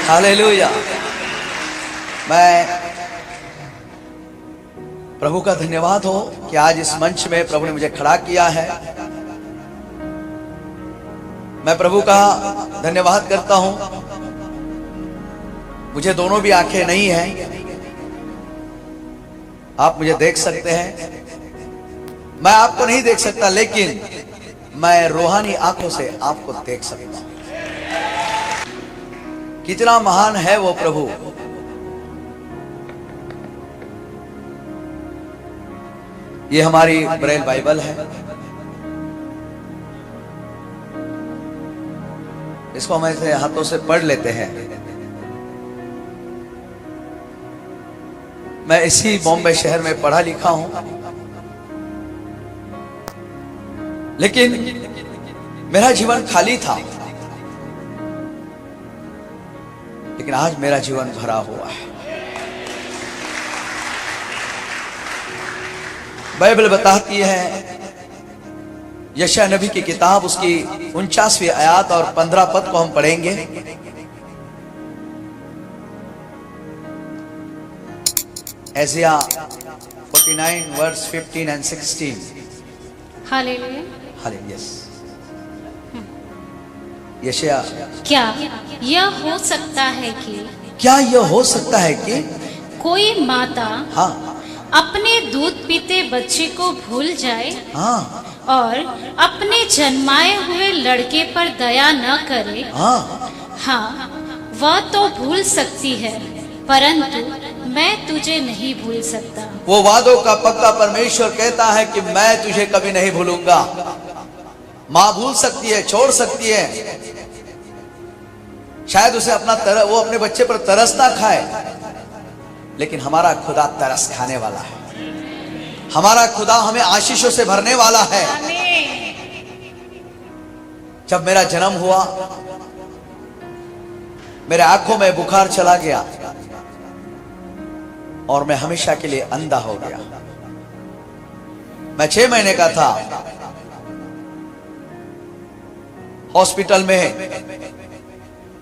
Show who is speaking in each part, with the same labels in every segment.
Speaker 1: Hallelujah. मैं प्रभु का धन्यवाद हो कि आज इस मंच में प्रभु ने मुझे खड़ा किया है। मैं प्रभु का धन्यवाद करता हूं। मुझे दोनों भी आंखें नहीं हैं, आप मुझे देख सकते हैं, मैं आपको नहीं देख सकता, लेकिन मैं रूहानी आंखों से आपको देख सकता हूं। कितना महान है वो प्रभु। ये हमारी ब्रेल बाइबल है, इसको हम ऐसे हाथों से पढ़ लेते हैं। मैं इसी बॉम्बे शहर में पढ़ा लिखा हूं, लेकिन मेरा जीवन खाली था, लेकिन आज मेरा जीवन भरा हुआ है। बाइबल बताती है, यशायाह नबी की किताब उसकी 49वीं आयत और 15 पद को हम पढ़ेंगे। Isaiah 49 verse 15 and 16।
Speaker 2: Hallelujah.
Speaker 1: Hallelujah. यशायाह,
Speaker 2: क्या यह हो सकता है कि कोई माता
Speaker 1: हाँ
Speaker 2: अपने दूध पीते बच्चे को भूल जाए
Speaker 1: हाँ
Speaker 2: और अपने जन्माए हुए लड़के पर दया न करे? हाँ, वह तो भूल सकती है, परंतु मैं तुझे नहीं भूल सकता।
Speaker 1: वो वादों का पक्का परमेश्वर कहता है कि मैं तुझे कभी नहीं भूलूंगा। माँ भूल सकती है, छोड़ सकती है, शायद उसे वो अपने बच्चे पर तरस ना खाए, लेकिन हमारा खुदा तरस खाने वाला है। हमारा खुदा हमें आशीषों से भरने वाला है। जब मेरा जन्म हुआ, मेरे आंखों में बुखार चला गया और मैं हमेशा के लिए अंधा हो गया। मैं 6 महीने का था, हॉस्पिटल में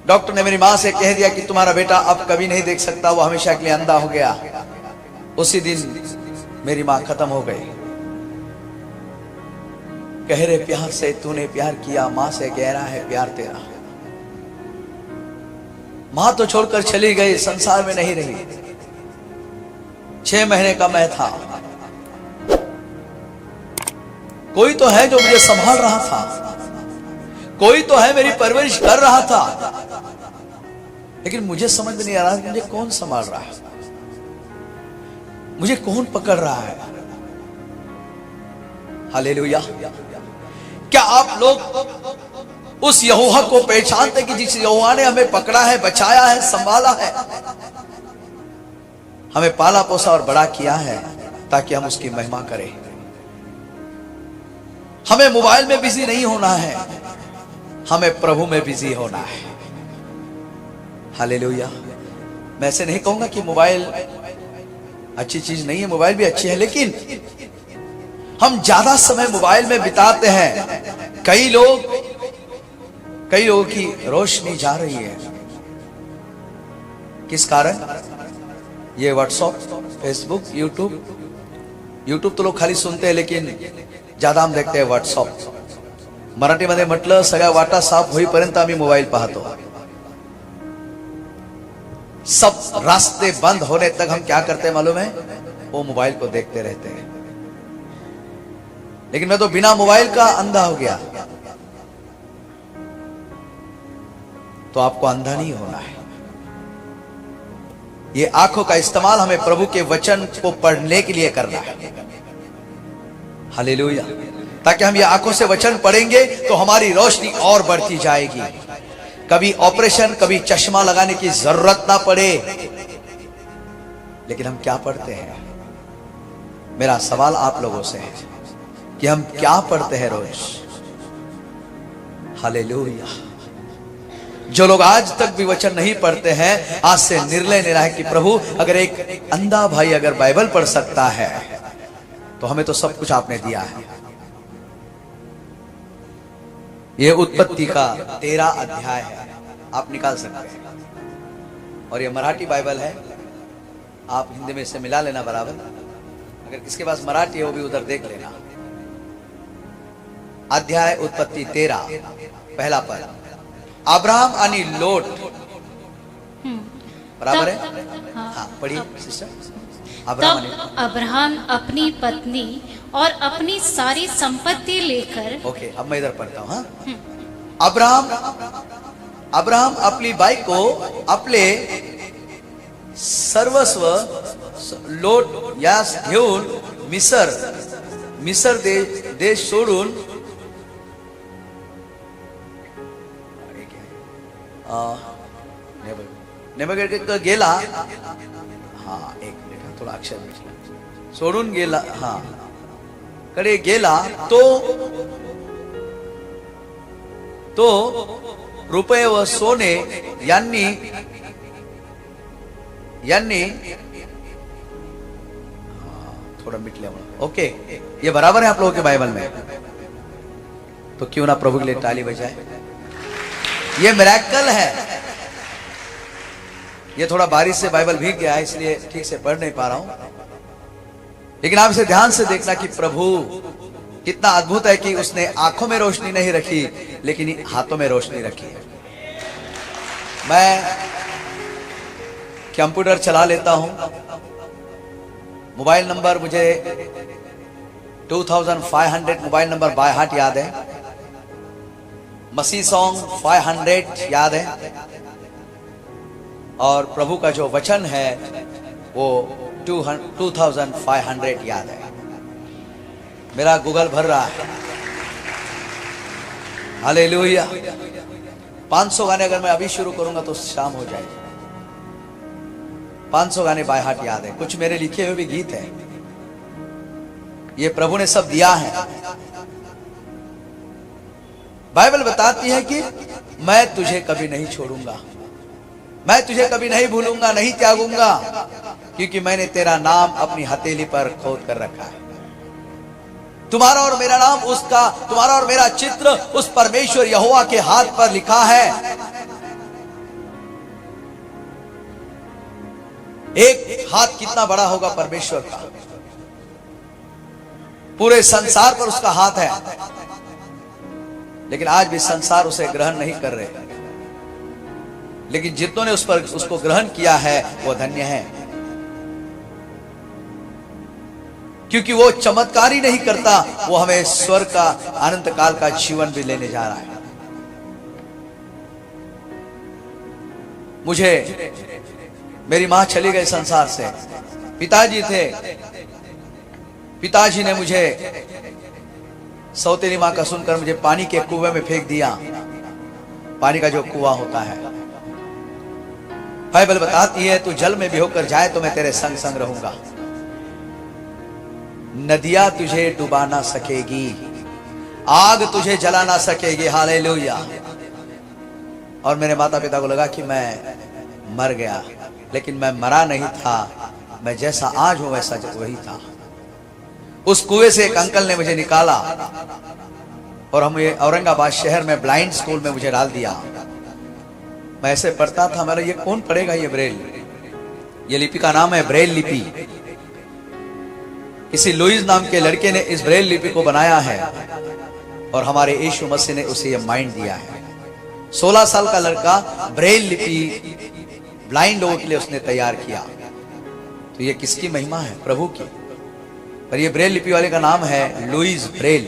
Speaker 1: डॉक्टर ने मेरी मां से कह दिया कि तुम्हारा बेटा अब कभी नहीं देख सकता, वो हमेशा के लिए अंधा हो गया। उसी दिन मेरी मां खत्म हो गई। गहरे प्यार से तूने प्यार किया, मां से गहरा है प्यार तेरा। मां तो छोड़कर चली गई, संसार में नहीं रही। 6 महीने का मैं था। कोई तो है जो मुझे संभाल रहा था, कोई तो है मेरी परवरिश कर रहा था, लेकिन मुझे समझ में नहीं आ रहा कि मुझे कौन संभाल रहा है, मुझे कौन पकड़ रहा है। हालेलुया। क्या आप लोग उस यहोवा को पहचानते कि जिस यहोवा ने हमें पकड़ा है, बचाया है, संभाला है, हमें पाला पोसा और बड़ा किया है ताकि हम उसकी महिमा करें। हमें मोबाइल में बिजी नहीं होना है, हमें प्रभु में बिजी होना है। हालेलुया। मैं ऐसे नहीं कहूंगा कि मोबाइल अच्छी चीज नहीं है, मोबाइल भी अच्छी है, लेकिन हम ज्यादा समय मोबाइल में बिताते हैं। कई लोगों की रोशनी जा रही है। किस कारण? ये व्हाट्सएप, फेसबुक, यूट्यूब तो लोग खाली सुनते हैं, लेकिन ज्यादा हम देखते हैं व्हाट्सएप। मराठीमध्ये म्हटलं, सगळ्या वाटा साफ होईपर्यंत आम्ही मोबाईल पाहतो। सब रास्ते बंद होने तक हम क्या करते हैं मालूम है? वो मोबाइल को देखते रहते हैं। लेकिन मैं तो बिना मोबाइल का अंधा हो गया। तो आपको अंधा नहीं होना है। ये आंखों का इस्तेमाल हमें प्रभु के वचन को पढ़ने के लिए करना है। हालेलुया। ताकि हम ये आंखों से वचन पढ़ेंगे तो हमारी रोशनी और बढ़ती जाएगी। कभी ऑपरेशन, कभी चश्मा लगाने की जरूरत ना पड़े। लेकिन हम क्या पढ़ते हैं? मेरा सवाल आप लोगों से है कि हम क्या पढ़ते हैं रोज? हालेलुया। जो लोग आज तक भी वचन नहीं पढ़ते हैं, आज से निर्णय लेना है कि प्रभु, अगर एक अंधा भाई अगर बाइबल पढ़ सकता है तो हमें तो सब कुछ आपने दिया है। यह उत्पत्ति का 13 अध्याय है, आप निकाल सकते हैं। और ये मराठी बाइबल है, आप हिंदी में से मिला लेना बराबर। अगर किसके पास मराठी है वो भी उधर देख लेना। अध्याय उत्पत्ति 13 पहला पद। अब्राहम आणि लोट, बराबर है? हाँ पढ़िए सिस्टर। अब्राहम
Speaker 2: तब अब्राहम अपनी पत्नी और अपनी सारी संपत्ति लेकर,
Speaker 1: ओके अब मैं इधर पढ़ता हूँ। हाँ, अब्राहम अपनी बाई को आपले सर्वस्व लोट यास घेऊन मिसर देश सोडून नेबुकदनेस्सर गेला। हाँ एक मिनिट, थोड़ा अक्षर मिसला, सोडून गेला, हाँ कडे गेला तो रुपये व सोने यांनी थोड़ा मिट लिया। ओके ये बराबर है आप लोगों के बाइबल में, तो क्यों ना प्रभु के लिए ताली बजाए। ये मिरेकल है। ये थोड़ा बारिश से बाइबल भीग गया है इसलिए ठीक से पढ़ नहीं पा रहा हूं, लेकिन आप इसे ध्यान से देखना कि प्रभु कितना अद्भुत है कि उसने आंखों में रोशनी नहीं रखी लेकिन हाथों में रोशनी रखी है। मैं कंप्यूटर चला लेता हूं, मोबाइल नंबर मुझे 2500 मोबाइल नंबर बाय हार्ट याद है, मसीह सॉन्ग 500 याद है, और प्रभु का जो वचन है वो 2500 याद है। मेरा गूगल भर रहा है। हालेलुया। 500 गाने अगर मैं अभी शुरू करूंगा तो शाम हो जाएगी। 500 गाने बाय हार्ट याद है, कुछ मेरे लिखे हुए भी गीत है। ये प्रभु ने सब दिया है। बाइबल बताती है कि मैं तुझे कभी नहीं छोड़ूंगा, मैं तुझे कभी नहीं भूलूंगा, नहीं त्यागूंगा, क्योंकि मैंने तेरा नाम अपनी हथेली पर खोद कर रखा है। तुम्हारा और मेरा नाम तुम्हारा और मेरा चित्र उस परमेश्वर यहोवा के हाथ पर लिखा है। एक हाथ कितना बड़ा होगा परमेश्वर का, पूरे संसार पर उसका हाथ है, लेकिन आज भी संसार उसे ग्रहण नहीं कर रहे। लेकिन जितनों ने उसको ग्रहण किया है वो धन्य है, क्योंकि वो चमत्कार ही नहीं करता, वो हमें स्वर्ग का अनंत काल का जीवन भी लेने जा रहा है। मुझे मेरी मां चली गई संसार से, पिताजी थे, पिताजी ने मुझे सौतेली मां का सुनकर मुझे पानी के कुएं में फेंक दिया। पानी का जो कुआं होता है, बाइबल बताती है तू जल में भी होकर जाए तो मैं तेरे संग संग रहूंगा। नदियां तुझे डुबा ना सकेगी, आग तुझे जला ना सकेगी। हालेलुया। और मेरे माता पिता को लगा कि मैं मर गया, लेकिन मैं मरा नहीं था, मैं जैसा आज हूं वैसा वही था। उस कुएं से एक अंकल ने मुझे निकाला और हमें औरंगाबाद शहर में ब्लाइंड स्कूल में मुझे डाल दिया। मैं ऐसे पढ़ता था, मेरा ये कौन पढ़ेगा, ये ब्रेल, ये लिपि का नाम है ब्रेल लिपि। किसी लुइस नाम के लड़के ने इस ब्रेल लिपि को बनाया है और हमारे यीशु मसीह ने उसे ये माइंड दिया है। 16 साल का लड़का ब्रेल लिपि ब्लाइंड लोगों के लिए उसने तैयार किया। तो ये किसकी महिमा है? प्रभु की। पर ये ब्रेल लिपि वाले का नाम है लुइस ब्रेल।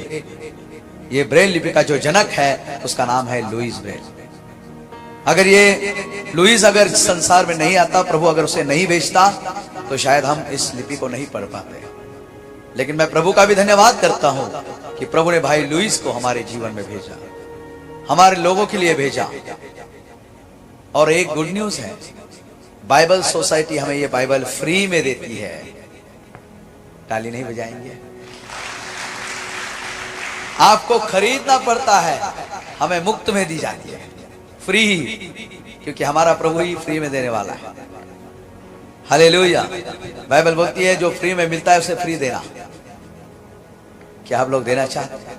Speaker 1: ये ब्रेल लिपि का जो जनक है उसका नाम है लुइस ब्रेल। अगर ये लुइस अगर संसार में नहीं आता, प्रभु अगर उसे नहीं भेजता, तो शायद हम इस लिपि को नहीं पढ़ पाते। लेकिन मैं प्रभु का भी धन्यवाद करता हूं कि प्रभु ने भाई लुइस को हमारे जीवन में भेजा, हमारे लोगों के लिए भेजा। और एक गुड न्यूज है, बाइबल सोसाइटी हमें ये बाइबल फ्री में देती है। ताली नहीं बजाएंगे? आपको खरीदना पड़ता है, हमें मुफ्त में दी जाती है, फ्री, क्योंकि हमारा प्रभु ही फ्री में देने वाला है। हालेलुया। बाइबल बोलती है जो फ्री में मिलता है उसे फ्री देना। क्या आप लोग देना चाहते हैं?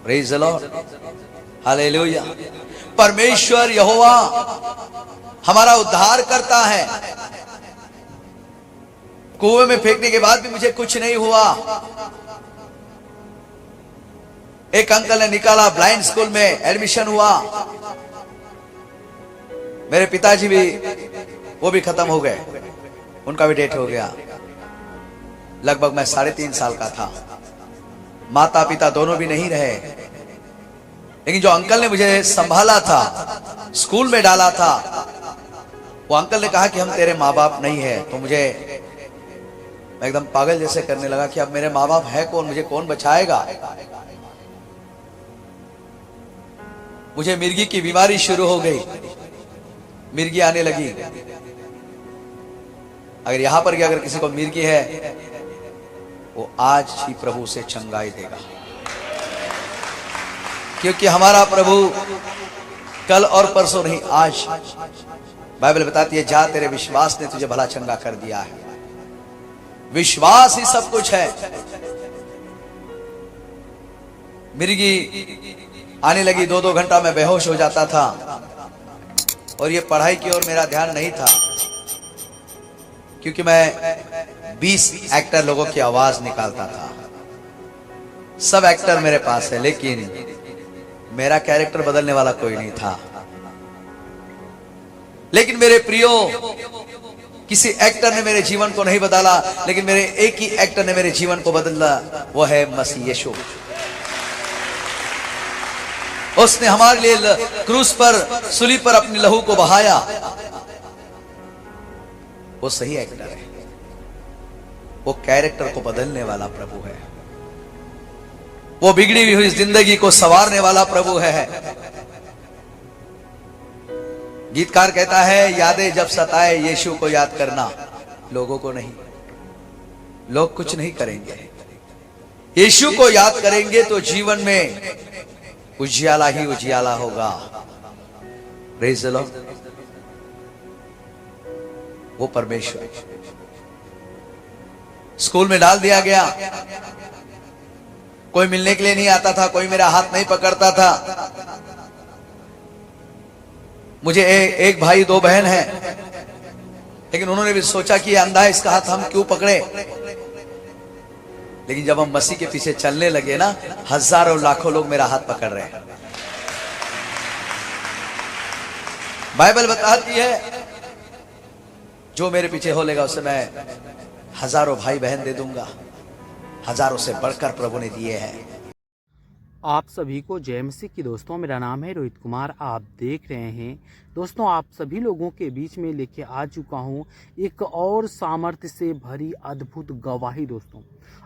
Speaker 1: Praise the Lord. हालेलुया। परमेश्वर यहोवा हमारा उद्धार करता है। कुएं में फेंकने के बाद भी मुझे कुछ नहीं हुआ। एक अंकल ने निकाला, ब्लाइंड स्कूल में एडमिशन हुआ। मेरे पिताजी भी, वो भी खत्म हो गए, उनका भी डेथ हो गया। लगभग मैं 3.5 साल का था। माता पिता दोनों भी नहीं रहे, लेकिन जो अंकल ने मुझे संभाला था, स्कूल में डाला था, वो अंकल ने कहा कि हम तेरे माँ बाप नहीं है। तो मुझे, मैं एकदम पागल जैसे करने लगा कि अब मेरे माँ बाप है कौन, मुझे कौन बचाएगा। मुझे मिर्गी की बीमारी शुरू हो गई, मिर्गी आने लगी। अगर यहां पर अगर किसी को मिर्गी है, वो आज ही प्रभु से चंगाई देगा, क्योंकि हमारा प्रभु कल और परसों नहीं, आज। बाइबल बताती है, जा तेरे विश्वास ने तुझे भला चंगा कर दिया है। विश्वास ही सब कुछ है। मिर्गी आने लगी, 2-2 घंटा मैं बेहोश हो जाता था, और ये पढ़ाई की ओर मेरा ध्यान नहीं था, क्योंकि मैं 20 एक्टर लोगों की आवाज निकालता था। सब एक्टर मेरे पास है, लेकिन मेरा कैरेक्टर बदलने वाला कोई नहीं था। लेकिन मेरे प्रियो, किसी एक्टर ने मेरे जीवन को नहीं बदला, लेकिन मेरे एक ही एक्टर ने मेरे जीवन को बदला, वो है मसीह यीशु। उसने हमारे लिए क्रूस पर, सूली पर अपनी लहू को बहाया। वो सही एक्टर है, वो कैरेक्टर को बदलने वाला प्रभु है, वो बिगड़ी हुई जिंदगी को संवारने वाला प्रभु है। गीतकार कहता है, यादें जब सताए यीशु को याद करना, लोगों को नहीं। लोग कुछ नहीं करेंगे, यीशु को याद करेंगे तो जीवन में उजियाला ही उजियाला होगा। Praise the Lord. वो परमेश्वर स्कूल में डाल दिया गया, कोई मिलने के लिए नहीं आता था, कोई मेरा हाथ नहीं पकड़ता था। मुझे एक भाई 2 बहन है, लेकिन उन्होंने भी सोचा कि ये अंधा है, इसका हाथ हम क्यों पकड़े। लेकिन जब हम मसीह के पीछे चलने लगे ना, हजारों लाखों लोग मेरा हाथ पकड़ रहे हैं। बाइबल बताती है, जो मेरे पीछे हो लेगा उसे मैं हजारों भाई बहन दे दूंगा। हजारों से बढ़कर प्रभु ने दिए हैं।
Speaker 3: आप सभी को जय मसीह की। दोस्तों, मेरा नाम है रोहित कुमार। आप देख रहे हैं दोस्तों, आप सभी लोगों के बीच में लेके आ चुका हूं एक और सामर्थ्य से भरी अद्भुत गवाही। दोस्तों,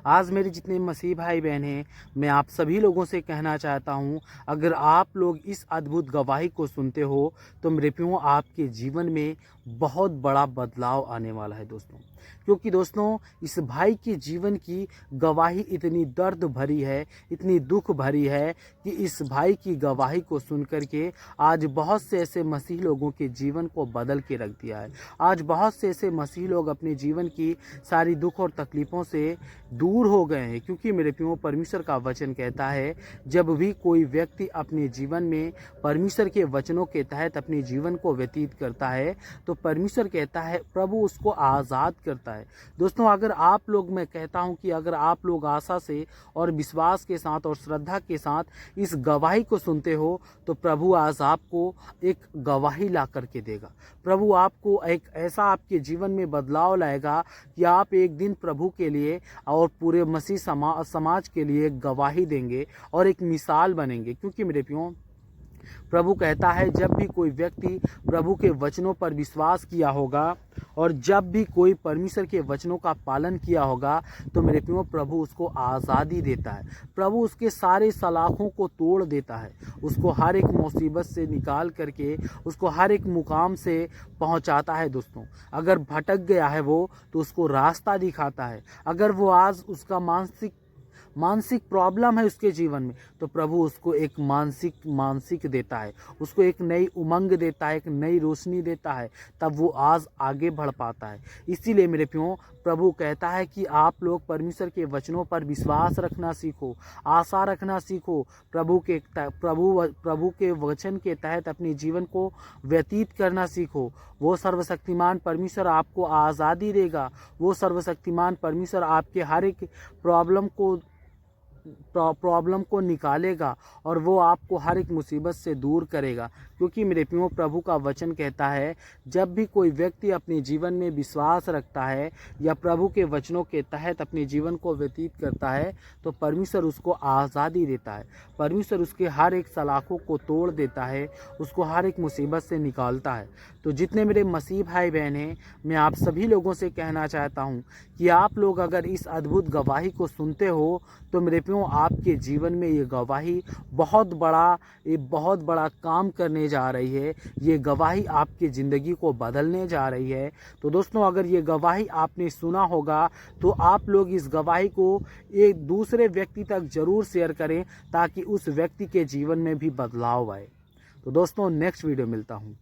Speaker 3: आज मेरे जितने मसीह भाई बहन हैं, मैं आप सभी लोगों से कहना चाहता हूं, अगर आप लोग इस अद्भुत गवाही को सुनते हो तो मेरे प्रियो, आपके जीवन में बहुत बड़ा बदलाव आने वाला है। दोस्तों, क्योंकि दोस्तों, इस भाई के जीवन की गवाही इतनी दर्द भरी है, इतनी दुख भरी है कि इस भाई की गवाही को सुन करके आज बहुत से ऐसे मसीह लोगों के जीवन को बदल के रख दिया है। आज बहुत से ऐसे मसीह लोग अपने जीवन की सारी दुख और तकलीफ़ों से दूर हो गए हैं, क्योंकि मेरे प्रियो, परमेश्वर का वचन कहता है, जब भी कोई व्यक्ति अपने जीवन में परमेश्वर के वचनों के तहत अपने जीवन को व्यतीत करता है तो परमेश्वर कहता है, प्रभु उसको आज़ाद करता है। दोस्तों, अगर आप लोग, मैं कहता हूं कि अगर आप लोग आशा से और विश्वास के साथ और श्रद्धा के साथ इस गवाही को सुनते हो तो प्रभु आज आपको एक गवाही ला करके देगा। प्रभु आपको एक ऐसा आपके जीवन में बदलाव लाएगा कि आप एक दिन प्रभु के लिए और पूरे मसीह समाज के लिए एक गवाही देंगे और एक मिसाल बनेंगे। क्योंकि मेरे प्रियो, प्रभु कहता है, जब भी कोई व्यक्ति प्रभु के वचनों पर विश्वास किया होगा और जब भी कोई परमेश्वर के वचनों का पालन किया होगा तो मेरे प्रियो, प्रभु उसको आज़ादी देता है। प्रभु उसके सारे सलाखों को तोड़ देता है, उसको हर एक मुसीबत से निकाल करके उसको हर एक मुकाम से पहुंचाता है। दोस्तों, अगर भटक गया है वो तो उसको रास्ता दिखाता है। अगर वो आज उसका मानसिक मानसिक प्रॉब्लम है उसके जीवन में, तो प्रभु उसको एक मानसिक देता है, उसको एक नई उमंग देता है, एक नई रोशनी देता है, तब वो आज आगे बढ़ पाता है। इसीलिए मेरे प्रियो, प्रभु कहता है कि आप लोग परमेश्वर के वचनों पर विश्वास रखना सीखो, आशा रखना सीखो, प्रभु के वचन के तहत अपने जीवन को व्यतीत करना सीखो। वो सर्वशक्तिमान परमेश्वर आपको आज़ादी देगा, वो सर्वशक्तिमान परमेश्वर आपके हर एक प्रॉब्लम को निकालेगा और वो आपको हर एक मुसीबत से दूर करेगा। क्योंकि मेरे प्रियो, प्रभु का वचन कहता है, जब भी कोई व्यक्ति अपने जीवन में विश्वास रखता है या प्रभु के वचनों के तहत अपने जीवन को व्यतीत करता है, तो परमेश्वर उसको आज़ादी देता है, परमेश्वर उसके हर एक सलाखों को तोड़ देता है, उसको हर एक मुसीबत से निकालता है। तो जितने मेरे मसीह भाई बहन हैं, मैं आप सभी लोगों से कहना चाहता हूँ कि आप लोग अगर इस अद्भुत गवाही को सुनते हो, तो मेरे प्रियो, आपके जीवन में ये गवाही बहुत बड़ा काम करने जा रही है। ये गवाही आपकी ज़िंदगी को बदलने जा रही है। तो दोस्तों, अगर ये गवाही आपने सुना होगा, तो आप लोग इस गवाही को एक दूसरे व्यक्ति तक ज़रूर शेयर करें, ताकि उस व्यक्ति के जीवन में भी बदलाव आए। तो दोस्तों, नेक्स्ट वीडियो मिलता हूँ।